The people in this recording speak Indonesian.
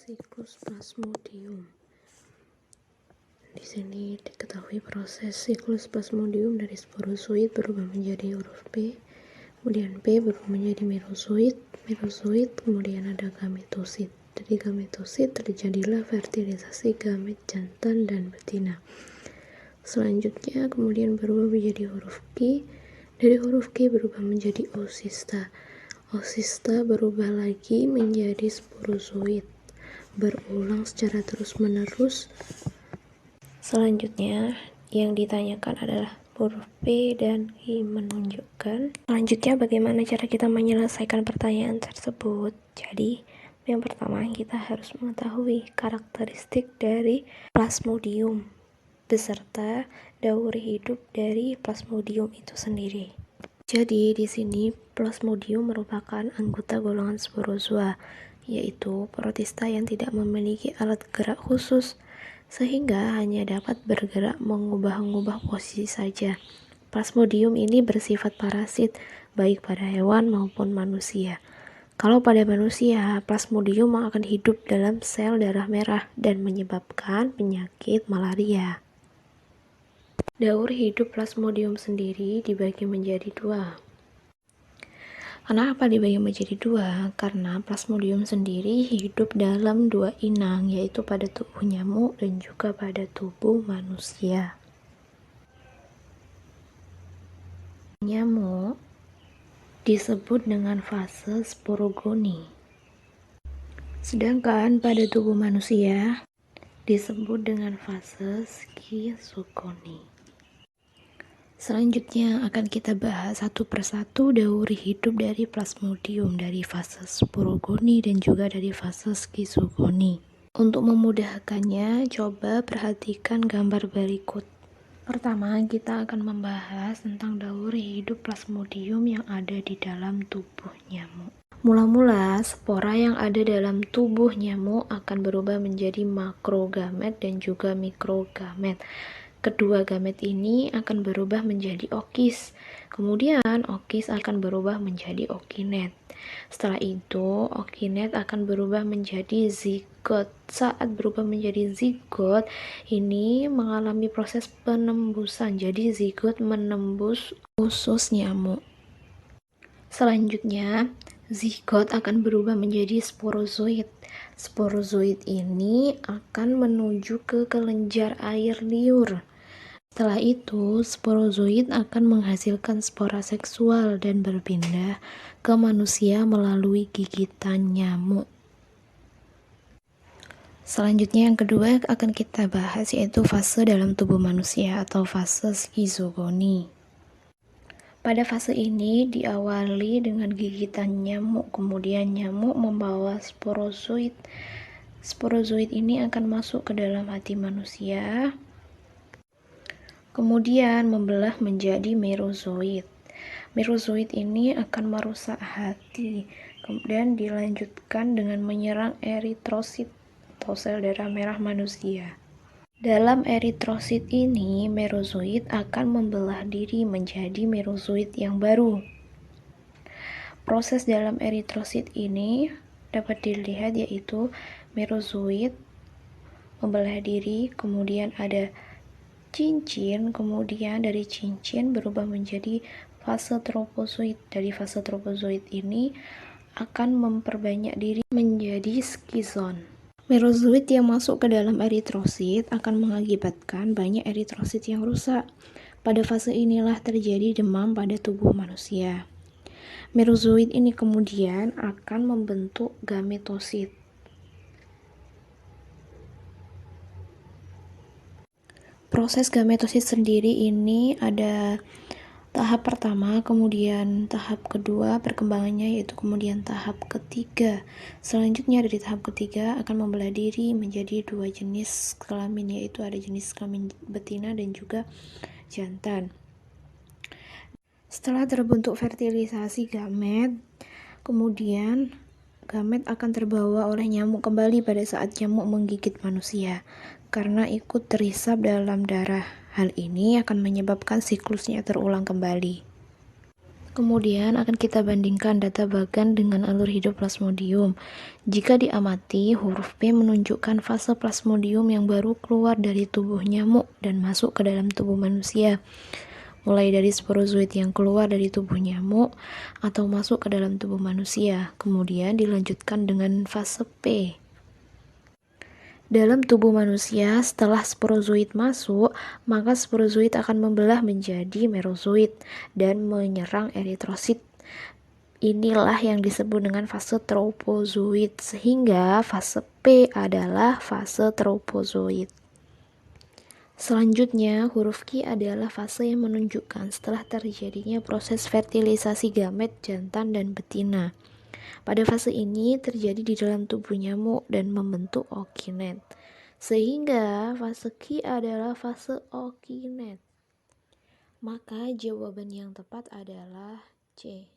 siklus plasmodium. Di sini diketahui proses siklus plasmodium dari sporozoid berubah menjadi huruf P, kemudian P berubah menjadi merozoid, kemudian ada gametosit. Dari gametosit terjadilah fertilisasi gamet jantan dan betina. Selanjutnya kemudian berubah menjadi huruf Q. Dari huruf Q berubah menjadi oosista. Oosista berubah lagi menjadi sporozoid. Berulang secara terus-menerus. Selanjutnya yang ditanyakan adalah huruf P dan I menunjukkan. Selanjutnya bagaimana cara kita menyelesaikan pertanyaan tersebut. Jadi yang pertama kita harus mengetahui karakteristik dari plasmodium beserta daur hidup dari plasmodium itu sendiri. Jadi di sini plasmodium merupakan anggota golongan sporozoa, yaitu protista yang tidak memiliki alat gerak khusus, sehingga hanya dapat bergerak mengubah-ubah posisi saja. Plasmodium ini bersifat parasit, baik pada hewan maupun manusia. Kalau pada manusia, plasmodium akan hidup dalam sel darah merah dan menyebabkan penyakit malaria. Daur hidup plasmodium sendiri dibagi menjadi dua. Kenapa dibagi menjadi dua? Karena plasmodium sendiri hidup dalam dua inang, yaitu pada tubuh nyamuk dan juga pada tubuh manusia. Nyamuk disebut dengan fase sporogoni, sedangkan pada tubuh manusia disebut dengan fase skizogoni. Selanjutnya akan kita bahas satu persatu daur hidup dari plasmodium dari fase sporogoni dan juga dari fase skizogoni. Untuk memudahkannya, coba perhatikan gambar berikut. Pertama, kita akan membahas tentang daur hidup plasmodium yang ada di dalam tubuh nyamuk. Mula-mula, spora yang ada dalam tubuh nyamuk akan berubah menjadi makrogamet dan juga mikrogamet. Kedua gamet ini akan berubah menjadi okis. Kemudian okis akan berubah menjadi okinet. Setelah itu, okinet akan berubah menjadi zigot. Saat berubah menjadi zigot, ini mengalami proses penembusan. Jadi zigot menembus usus nyamuk. Selanjutnya, zigot akan berubah menjadi sporozoid. Sporozoid ini akan menuju ke kelenjar air liur. Setelah itu, sporozoid akan menghasilkan spora seksual dan berpindah ke manusia melalui gigitan nyamuk. Selanjutnya yang kedua akan kita bahas yaitu fase dalam tubuh manusia atau fase skizogoni. Pada fase ini diawali dengan gigitan nyamuk, kemudian nyamuk membawa sporozoid. Sporozoid ini akan masuk ke dalam hati manusia, kemudian membelah menjadi merozoid. Merozoid ini akan merusak hati, kemudian dilanjutkan dengan menyerang eritrosit atau sel darah merah manusia. Dalam eritrosit ini, merozoid akan membelah diri menjadi merozoid yang baru. Proses dalam eritrosit ini dapat dilihat yaitu merozoid membelah diri, kemudian ada cincin, kemudian dari cincin berubah menjadi fase tropozoid. Dari fase tropozoid ini akan memperbanyak diri menjadi skizon. Merozoid yang masuk ke dalam eritrosit akan mengakibatkan banyak eritrosit yang rusak. Pada fase inilah terjadi demam pada tubuh manusia. Merozoid ini kemudian akan membentuk gametosit. Proses gametosit sendiri ini ada tahap pertama, kemudian tahap kedua perkembangannya, yaitu kemudian tahap ketiga. Selanjutnya dari tahap ketiga akan membelah diri menjadi dua jenis kelamin, yaitu ada jenis kelamin betina dan juga jantan. Setelah terbentuk fertilisasi gamet, kemudian gamet akan terbawa oleh nyamuk kembali pada saat nyamuk menggigit manusia karena ikut terhisap dalam darah. Hal ini akan menyebabkan siklusnya terulang kembali. Kemudian akan kita bandingkan data bagan dengan alur hidup plasmodium. Jika diamati, huruf P menunjukkan fase plasmodium yang baru keluar dari tubuh nyamuk dan masuk ke dalam tubuh manusia. Mulai dari sporozoid yang keluar dari tubuh nyamuk atau masuk ke dalam tubuh manusia. Kemudian dilanjutkan dengan fase P. Dalam tubuh manusia, setelah sporozoid masuk, maka sporozoid akan membelah menjadi merozoid dan menyerang eritrosit. Inilah yang disebut dengan fase tropozoid, sehingga fase P adalah fase tropozoid. Selanjutnya, huruf Q adalah fase yang menunjukkan setelah terjadinya proses fertilisasi gamet jantan dan betina. Pada fase ini terjadi di dalam tubuh nyamuk dan membentuk ookinet. Sehingga fase Q adalah fase ookinet. Maka jawaban yang tepat adalah C.